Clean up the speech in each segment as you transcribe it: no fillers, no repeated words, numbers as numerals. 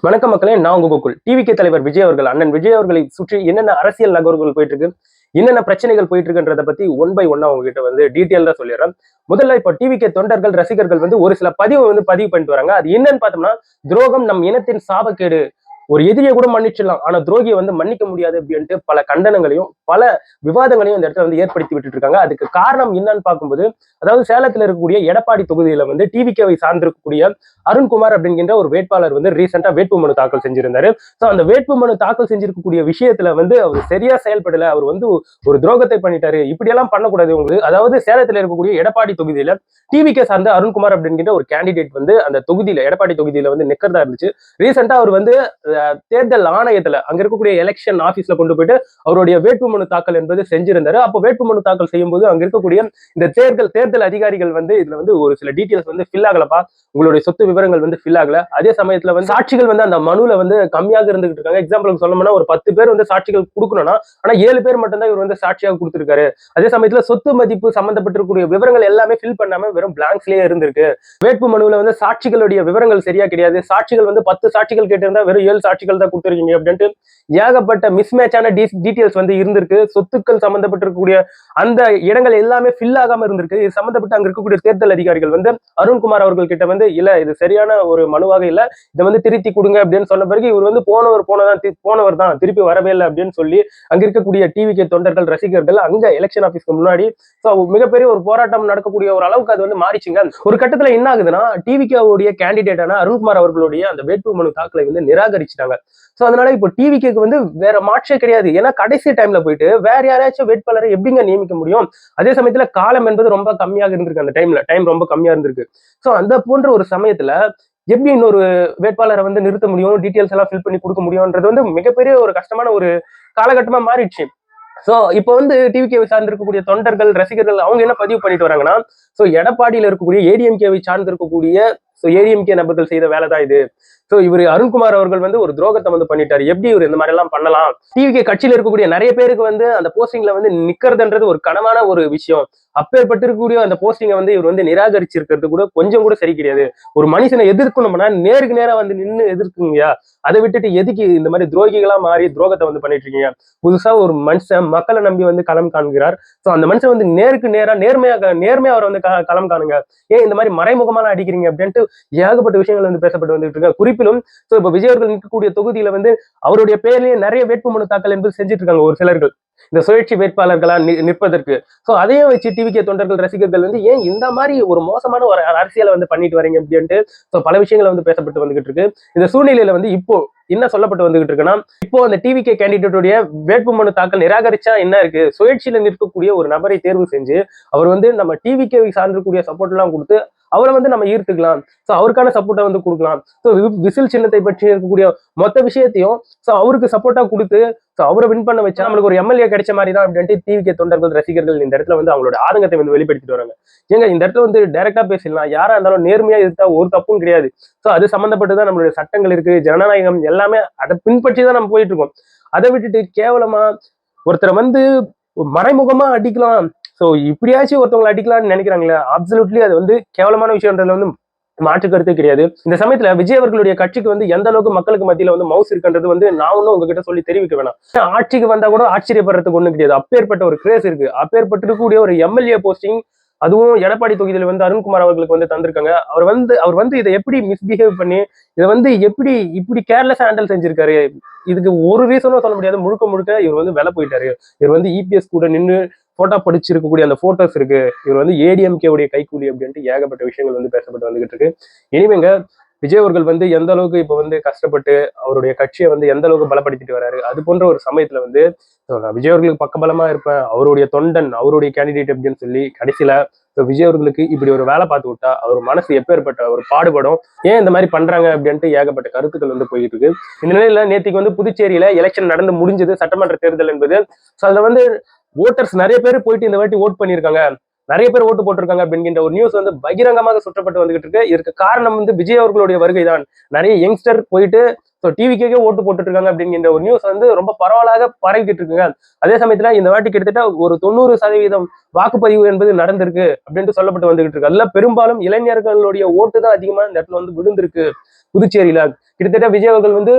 வணக்க மக்களே, நான் உங்க கோகுல். டிவிகே தலைவர் விஜய் அவர்கள், அண்ணன் விஜய் அவர்களை சுற்றி என்னென்ன அரசியல் நகர்வுகள் போயிட்டு இருக்கு, என்னென்ன பிரச்சனைகள் போயிட்டு இருக்குன்றத பத்தி ஒன் பை ஒன்னா உங்ககிட்ட வந்து டீட்டெயிலா சொல்லிடுறேன். முதல்ல இப்ப டிவிகே தொண்டர்கள், ரசிகர்கள் வந்து ஒரு சில பதிவு பண்ணிட்டு வராங்க. அது என்னன்னு பார்த்தோம்னா, துரோகம் நம் இனத்தின் சாபக்கேடு. ஒரு எதிரியை கூட மன்னிச்சிடலாம், ஆனா துரோகியை வந்து மன்னிக்க முடியாது அப்படின்ட்டு பல கண்டனங்களையும் பல விவாதங்களையும் இந்த இடத்துல வந்து ஏற்படுத்தி விட்டுட்டு இருக்காங்க. அதுக்கு காரணம் என்னன்னு பார்க்கும்போது, அதாவது சேலத்துல இருக்கக்கூடிய எடப்பாடி தொகுதியில வந்து டிவிகேவை சார்ந்திருக்கக்கூடிய அருண்குமார் அப்படிங்கிற ஒரு வேட்பாளர் வந்து ரீசெண்டா வேட்புமனு தாக்கல் செஞ்சிருந்தாரு. சோ அந்த வேட்புமனு தாக்கல் செஞ்சிருக்கக்கூடிய விஷயத்துல வந்து அவர் சரியா செயல்படல, அவர் வந்து ஒரு துரோகத்தை பண்ணிட்டாரு, இப்படியெல்லாம் பண்ணக்கூடாது உங்களுக்கு. அதாவது சேலத்துல இருக்கக்கூடிய எடப்பாடி தொகுதியில டிவிகே சார்ந்த அருண்குமார் அப்படிங்கிற ஒரு கேண்டிடேட் வந்து அந்த தொகுதியில எடப்பாடி தொகுதியில வந்து நிக்கிறதா இருந்துச்சு. ரீசெண்டா அவர் வந்து தேர்தல் ஆணையத்துல அங்க இருக்கக்கூடிய எலெக்ஷன் ஆபீஸ்ல கொண்டு போயிட்டு அவருடைய வேட்புமனு தாக்கல் என்பது செஞ்சிருந்தாரு. அப்போ வேட்புமனு தாக்கல் செய்யும் போது அங்க இருக்கக்கூடிய இந்த தேர்தல் அதிகாரிகள் வந்து இதுல வந்து ஒரு சில டீடைல்ஸ் வந்து ஃபில் ஆகலப்பா, உங்களுடைய சொத்து விவரங்கள் வந்து ஃபில் ஆகல. அதே சமயத்துல வந்து சாட்சிகள் வந்து அந்த மனுல வந்து கம்மியாக இருந்துகிட்டு இருக்காங்க. எக்ஸாம்பிளுக்கு சொல்லணும்னா ஒரு 10 பேர் வந்து சாட்சிகள் கொடுக்கணும்னா, ஆனா 7 பேர் மட்டும் தான் இவர் வந்து சாட்சியாக கொடுத்திருக்காரு. அதே சமயத்துல சொத்து மதிப்பு சம்பந்தப்பட்டிருக்கக்கூடிய விவரங்கள் எல்லாமே ஃபில் பண்ணாம வெறும் பிளாங்க்ஸ்லயே இருந்திருக்கு. வேட்பு மனுவுல வந்து சாட்சிகளுடைய விவரங்கள் சரியா கிடையாது. சாட்சிகள் வந்து 10 சாட்சிகள் கேட்டிருந்தா வெறும் 7 சாட்சிகள் தான் கொடுத்திருக்கீங்க அப்படின்ட்டு ஏகப்பட்ட மிஸ்மேட்சான டீடைல்ஸ் வந்து இருந்திருக்கு. சொத்துக்கள் சம்பந்தப்பட்டிருக்கக்கூடிய அந்த இடங்கள் எல்லாமே ஃபில் ஆகாம இருந்திருக்கு. இது சம்பந்தப்பட்ட அங்க இருக்கக்கூடிய தேர்தல் அதிகாரிகள் வந்து அருண்குமார் அவர்கள் கிட்ட வந்து இல்ல இது சரியான ஒரு மனுவாக இல்ல, இதை வந்து திருத்தி கொடுங்க அப்படின்னு சொன்ன பிறகு இவர் வந்து போனவர் தான் திருப்பி வரவே இல்லை அப்படின்னு சொல்லி அங்க இருக்கக்கூடிய டிவிகே தொண்டர்கள், ரசிகர்கள் அங்க எலெக்ஷன் ஆபீஸ்க்கு முன்னாடி மிகப்பெரிய ஒரு போராட்டம் நடக்கக்கூடிய ஒரு அளவுக்கு அது வந்து மாறிச்சுங்க. ஒரு கட்டத்துல என்ன ஆகுதுன்னா, டிவிகேவுடைய கேண்டிடேட்டான அருண்குமார் அவர்களுடைய அந்த வேட்புமனு தாக்கலை வந்து நிராகரிச்சுட்டாங்க. சோ அதனால இப்போ டிவிகேக்கு வந்து வேற மாற்றே கிடையாது. ஏன்னா கடைசி டைம்ல போயிட்டு வேற யாராச்சும் வேட்பாளரை எப்படிங்க நியமிக்க முடியும்? அதே சமயத்துல காலம் என்பது ரொம்ப கம்மியாக இருந்திருக்கு. அந்த டைம் ரொம்ப கம்மியா இருந்திருக்கு. சோ அந்த போன்ற ஒரு சமயத்துல எப்படி இன்னொரு வேட்பாளரை வந்து நிறுத்த முடியும், டீடைல்ஸ் எல்லாம் ஃபில் பண்ணி கொடுக்க முடியும்ன்றது வந்து மிகப்பெரிய ஒரு கஷ்டமான ஒரு காலகட்டமா மாறிடுச்சு. சோ இப்போ வந்து டிவிகேவை சார்ந்து இருக்கக்கூடிய தொண்டர்கள், ரசிகர்கள் அவங்க என்ன பதிவு பண்ணிட்டு வராங்கன்னா, சோ எடப்பாடியில இருக்கக்கூடிய ஏடிஎம்கேவை சார்ந்து இருக்கக்கூடிய ஏடிஎம்கே நபர்கள் செய்த வேலை தான் இது. சோ இவர் அருண்குமார் அவர்கள் வந்து ஒரு துரோகத்தை வந்து பண்ணிட்டாரு, எப்படி இவர் இந்த மாதிரி எல்லாம் பண்ணலாம்? டிவிகே கட்சியில இருக்கக்கூடிய நிறைய பேருக்கு வந்து அந்த போஸ்டிங்ல வந்து நிக்கிறதுன்றது ஒரு கனவான ஒரு விஷயம். அப்பேற்பட்டு இருக்கக்கூடிய அந்த போஸ்டிங்கை வந்து இவர் வந்து நிராகரிச்சிருக்கிறது கூட கொஞ்சம் கூட சரி கிடையாது. ஒரு மனுஷனை எதிர்க்கணும்னா நேருக்கு நேரா வந்து நின்று எதிர்க்குங்கயா. அதை விட்டுட்டு எதுக்கு இந்த மாதிரி துரோகிகளா மாறி துரோகத்தை வந்து பண்ணிட்டு இருக்கீங்க? புதுசா ஒரு மனுஷன் மக்களை நம்பி வந்து களம் காண்கிறார். சோ அந்த மனுஷன் வந்து நேருக்கு நேரா நேர்மையா அவர் வந்து களம் காணுங்க. ஏன் இந்த மாதிரி மறைமுகமான அடிக்கிறீங்க அப்படின்ட்டு ஏகப்பட்ட விஷயங்கள் வந்து பேசப்பட்டு வந்துட்டு இருக்கு. குறிப்பிலும் சோ இப்ப விஜய் அவர்கள் நிற்கக்கூடிய தொகுதியில வந்து அவருடைய பேர்லயே நிறைய வேட்புமனு தாக்கல் என்பது செஞ்சுட்டு இருக்காங்க ஒரு சிலர்கள், இந்த சுயேட்சை வேட்பாளர்களா நிற்பதற்கு. சோ அதையும் வச்சு டிவிகே தொண்டர்கள், ரசிகர்கள் வந்து ஏன் இந்த மாதிரி ஒரு மோசமான ஒரு அரசியலை வந்து பண்ணிட்டு வரீங்க அப்படின்ட்டு பல விஷயங்களை வந்து பேசப்பட்டு வந்துகிட்டு இருக்கு. இந்த சூழ்நிலையில வந்து இப்போ என்ன சொல்லப்பட்டு வந்துகிட்டு இருக்குன்னா, இப்போ அந்த டிவிகே கேண்டிடேட்டுடைய வேட்புமனு தாக்கல் நிராகரிச்சா என்ன இருக்கு, சுயேட்சையில நிற்கக்கூடிய ஒரு நபரை தேர்வு செஞ்சு அவர் வந்து நம்ம டிவிகேவை சார்ந்திருக்கக்கூடிய சப்போர்ட் எல்லாம் கொடுத்து அவரை வந்து நம்ம ஈர்த்துக்கலாம். சோ அவருக்கான சப்போர்ட்டை வந்து கொடுக்கலாம். சோ விசில் சின்னத்தை பற்றி இருக்கக்கூடிய மொத்த விஷயத்தையும் சோ அவருக்கு சப்போர்ட்டா கொடுத்து அவரை வின் பண்ண வச்சா நம்மளுக்கு ஒரு எம்எல்ஏ கிடைச்ச மாதிரி தான் அப்படின்ட்டு டிவிகே தொண்டர்கள், ரசிகர்கள் இந்த இடத்துல வந்து அவங்களோட ஆதங்கத்தை வந்து வெளிப்படுத்திட்டு வராங்க. ஏங்க இந்த இடத்துல வந்து டைரக்டா பேசலாம், யாரா இருந்தாலும் நேர்மையா இருந்தா ஒரு தப்பும் கிடையாது. சோ அது சம்பந்தப்பட்டுதான் நம்மளுடைய சட்டங்கள் இருக்கு, ஜனநாயகம் எல்லாமே அதை பின்பற்றி தான் நம்ம போயிட்டு இருக்கோம். அதை விட்டுட்டு கேவலமா ஒருத்தரை வந்து மறைமுகமா அடிக்கலாம், சோ இப்படியாச்சும் ஒருத்தவங்களை அடிக்கலாம்னு நினைக்கிறாங்களே, அப்சல்யூட்லி அது வந்து கேவலமான விஷயம்ன்றதுல வந்து மாற்று கருத்து கிடையாது. இந்த சமயத்துல விஜய் அவர்களுடைய கட்சிக்கு வந்து எந்த அளவுக்கு மக்களுக்கு மத்தியில வந்து மவுஸ் இருக்குன்றது வந்து நான் ஒன்னும் உங்ககிட்ட சொல்லி தெரிவிக்க வேணாம். ஆட்சிக்கு வந்தா கூட ஆச்சரியப்படுறதுக்கு ஒண்ணும் கிடையாது. அப்பேற்பட்ட ஒரு கிரேஸ் இருக்கு. அப்பேற்பட்டு இருக்கக்கூடிய ஒரு எம்எல்ஏ போஸ்டிங், அதுவும் எடப்பாடி தொகுதியில வந்து அருண்குமார் அவர்களுக்கு வந்து தந்திருக்காங்க. அவர் வந்து இதை எப்படி மிஸ்பிஹேவ் பண்ணி இதை வந்து எப்படி இப்படி கேர்லெஸ் ஹேண்டில் செஞ்சிருக்காரு. இதுக்கு ஒரு ரீசனும் சொல்ல முடியாது. முழுக்க முழுக்க இவர் வந்து விலை போயிட்டாரு. இவர் வந்து இபிஎஸ் கூட நின்று போட்டோ படிச்சிருக்கக்கூடிய அந்த போட்டோஸ் இருக்கு, இவர் வந்து ஏடிஎம்கே உடைய கைக்கூலி அப்படின்ட்டு ஏகப்பட்ட விஷயங்கள் வந்து பேசப்பட்டு வந்துகிட்டு இருக்கு. இனிமேங்க விஜய் அவர்கள் வந்து எந்த அளவுக்கு இப்ப வந்து கஷ்டப்பட்டு அவருடைய கட்சியை வந்து எந்த அளவுக்கு பலப்படுத்திட்டு வராரு, அது போன்ற ஒரு சமயத்துல வந்து நான் விஜய் அவர்களுக்கு பக்கபலமா இருப்பேன், அவருடைய தொண்டன், அவருடைய கேண்டிடேட் அப்படின்னு சொல்லி கடைசியில விஜய் அவர்களுக்கு இப்படி ஒரு வேலை பார்த்து விட்டா அவர் மனசு எப்பேற்பட்ட ஒரு பாடுபடும், ஏன் இந்த மாதிரி பண்றாங்க அப்படின்ட்டு ஏகப்பட்ட கருத்துக்கள் வந்து போயிட்டு இருக்கு. இந்த நிலையில நேற்றுக்கு வந்து புதுச்சேரியில எலெக்ஷன் நடந்து முடிஞ்சது, சட்டமன்ற தேர்தல் என்பது. அதுல வந்து ஓட்டர்ஸ் நிறைய பேர் போயிட்டு இந்த வாட்டி ஓட் பண்ணியிருக்காங்க, நிறைய பேர் ஓட்டு போட்டிருக்காங்க அப்படிங்கிற ஒரு நியூஸ் வந்து பகிரங்கமாக சுற்றப்பட்டு வந்துகிட்டு இருக்கு. இதற்கு காரணம் வந்து விஜய் அவர்களுடைய வருகை தான். நிறைய யங்ஸ்டர் போயிட்டு ஸோ டிவிக்கே ஓட்டு போட்டுட்டு இருக்காங்க அப்படிங்கிற ஒரு நியூஸ் வந்து ரொம்ப பரவலாக பரவிக்கிட்டு இருக்குங்க. அதே சமயத்துல இந்த வாட்டி கிட்டத்தட்ட ஒரு 90% வாக்குப்பதிவு என்பது நடந்திருக்கு அப்படின்ட்டு சொல்லப்பட்டு வந்துகிட்டு இருக்கு. அதுல பெரும்பாலும் இளைஞர்களுடைய ஓட்டு தான் அதிகமா இந்த இடத்துல வந்து விழுந்திருக்கு புதுச்சேரியில. கிட்டத்தட்ட விஜய் அவர்கள் வந்து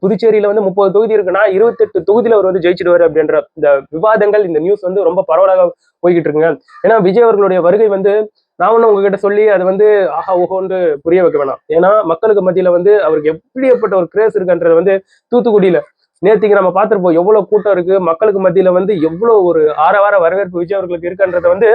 புதுச்சேரியில வந்து 30 தொகுதி இருக்குன்னா 28 தொகுதியில அவர் வந்து ஜெயிச்சிடுவாரு அப்படின்ற இந்த விவாதங்கள், இந்த நியூஸ் வந்து ரொம்ப பரவலாக போய்கிட்டு இருக்குங்க. ஏன்னா விஜய் அவர்களுடைய வருகை வந்து நான் ஒண்ணு உங்ககிட்ட சொல்லி அது வந்து ஆஹா ஓஹோன்னு புரிய வைக்க வேணாம். ஏன்னா மக்களுக்கு மத்தியில வந்து அவருக்கு எப்படிப்பட்ட ஒரு கிரேஸ் இருக்குன்றது வந்து தூத்துக்குடியில நேத்திக்கு நம்ம பார்த்திருப்போம். எவ்வளவு கூட்டம் இருக்கு மக்களுக்கு மத்தியில வந்து எவ்வளவு ஒரு ஆரவார வரவேற்பு விஜய் அவர்களுக்கு இருக்குன்றத வந்து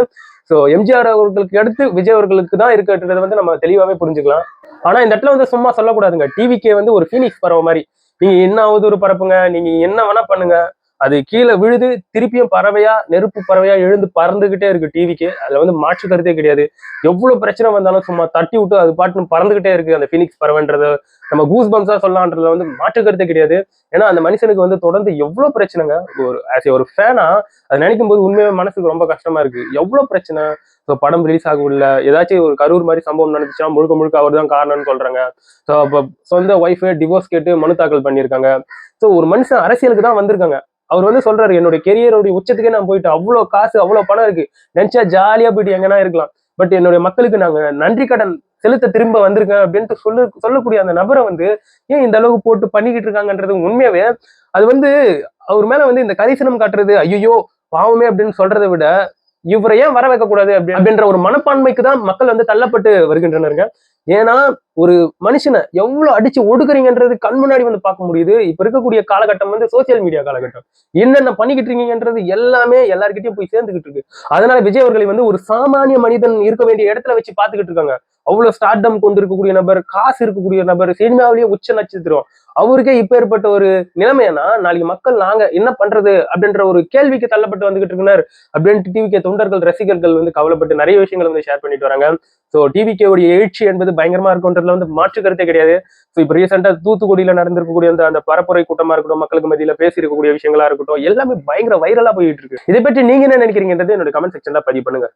சோ எம்ஜிஆர் அவர்களுக்கு அடுத்து விஜய் அவர்களுக்கு தான் இருக்குன்றத வந்து நம்ம தெளிவாவே புரிஞ்சுக்கலாம். ஆனா இந்த இடத்துல வந்து சும்மா சொல்லக்கூடாதுங்க. டிவிக்கே வந்து ஒரு ஃபீனிக்ஸ் பறவை மாதிரி. நீங்க என்ன அவதூறு பரப்புங்க, நீங்க என்ன வேணா பண்ணுங்க, அது கீழே விழுது திருப்பியும் பறவையா நெருப்பு பறவையா எழுந்து பறந்துகிட்டே இருக்கு டிவிக்கு. அதுல வந்து மாற்று கருத்தே கிடையாது. எவ்வளவு பிரச்சனை வந்தாலும் சும்மா தட்டி விட்டு அது பாட்டுன்னு பறந்துகிட்டே இருக்கு அந்த பினிக்ஸ் பறவைன்றத நம்ம கூஸ் பம்ஸா சொல்லலான்றதுல வந்து மாற்று கருத்தே கிடையாது. ஏன்னா அந்த மனுஷனுக்கு வந்து தொடர்ந்து எவ்வளவு பிரச்சனைங்க. ஒரு ஆஸ் ஒரு ஃபேனா அதை நினைக்கும் போது உண்மையாக மனசுக்கு ரொம்ப கஷ்டமா இருக்கு. எவ்வளவு பிரச்சனை. ஸோ படம் ரிலீஸ் ஆகல, ஏதாச்சும் ஒரு கரூர் மாதிரி சம்பவம் நடந்துச்சுன்னா முழுக்க முழுக்க அவர் தான் காரணம்னு சொல்றாங்க. ஸோ அப்போ சொந்த ஒய்ஃபை டிவோர்ஸ் கேட்டு மனு தாக்கல் பண்ணியிருக்காங்க. ஸோ ஒரு மனுஷன் அரசியலுக்கு தான் வந்திருக்காங்க. அவர் வந்து சொல்றாரு என்னுடைய கெரியருடைய உச்சத்துக்கே நான் போயிட்டு அவ்வளவு காசு அவ்வளவு பணம் இருக்கு, நினைச்சா ஜாலியா போயிட்டு எங்கன்னா இருக்கலாம், பட் என்னுடைய மக்களுக்கு நாங்க நன்றி கடன் செலுத்த திரும்ப வந்திருக்கேன் அப்படின்ட்டு சொல்லக்கூடிய அந்த நபரை வந்து ஏன் இந்த அளவுக்கு போட்டு பண்ணிக்கிட்டு இருக்காங்கன்றது உண்மையாவே அது வந்து அவர் மேல வந்து இந்த கரிசனம் காட்டுறது ஐயோ பாவமே அப்படின்னு சொல்றதை விட இவரை ஏன் வர வைக்க கூடாது அப்படின்ற ஒரு மனப்பான்மைக்கு தான் மக்கள் வந்து தள்ளப்பட்டு வருகின்றனருங்க. ஏன்னா ஒரு மனுஷனை எவ்வளவு அடிச்சு ஒடுக்குறீங்கன்றது கண் முன்னாடி வந்து பார்க்க முடியுது. இப்ப இருக்கக்கூடிய காலகட்டம் வந்து சோசியல் மீடியா காலகட்டம். என்னென்ன பண்ணிக்கிட்டு இருக்கீங்கன்றது எல்லாமே எல்லார்கிட்டயும் போய் சேர்ந்துகிட்டு இருக்கு. அதனால விஜய் அவர்களை வந்து ஒரு சாமானிய மனிதன் இருக்க வேண்டிய இடத்துல வச்சு பாத்துக்கிட்டு இருக்காங்க. அவ்வளவு ஸ்டார்டம் கொண்டு இருக்கக்கூடிய நபர், காசு இருக்கக்கூடிய நபர், சினிமாவிலேயே உச்ச நட்சத்திரம், அவருக்கே இப்ப ஏற்பட்ட ஒரு நிலைமைனா நாளைக்கு மக்கள் நாங்க என்ன பண்றது அப்படின்ற ஒரு கேள்விக்கு தள்ளப்பட்டு வந்துகிட்டு இருக்கிறார் அப்படின்ட்டு டிவிகே தொண்டர்கள் ரசிகர்கள் வந்து கவலைப்பட்டு நிறைய விஷயங்கள் வந்து ஷேர் பண்ணிட்டு வராங்க. ஸோ டிவிகே உடைய எழுச்சி என்பது பயங்கரமா இருக்கும்ன்றதுல வந்து மாற்று கருத்தே கிடையாது. ஸோ இப்ப ரீசெண்டா தூத்துக்குடியில நடந்திருக்கக்கூடிய அந்த பரப்புரை கூட்டமா இருக்கட்டும், மக்களுக்கு மத்தியில பேசியிருக்கக்கூடிய விஷயங்களா இருக்கட்டும், எல்லாமே பயங்கர வைரலா போயிட்டு இருக்கு. இதை பற்றி நீங்க என்ன நினைக்கிறீங்கன்றது என்னோட கமெண்ட் செக்ஷன்ல பதிவு பண்ணுங்க.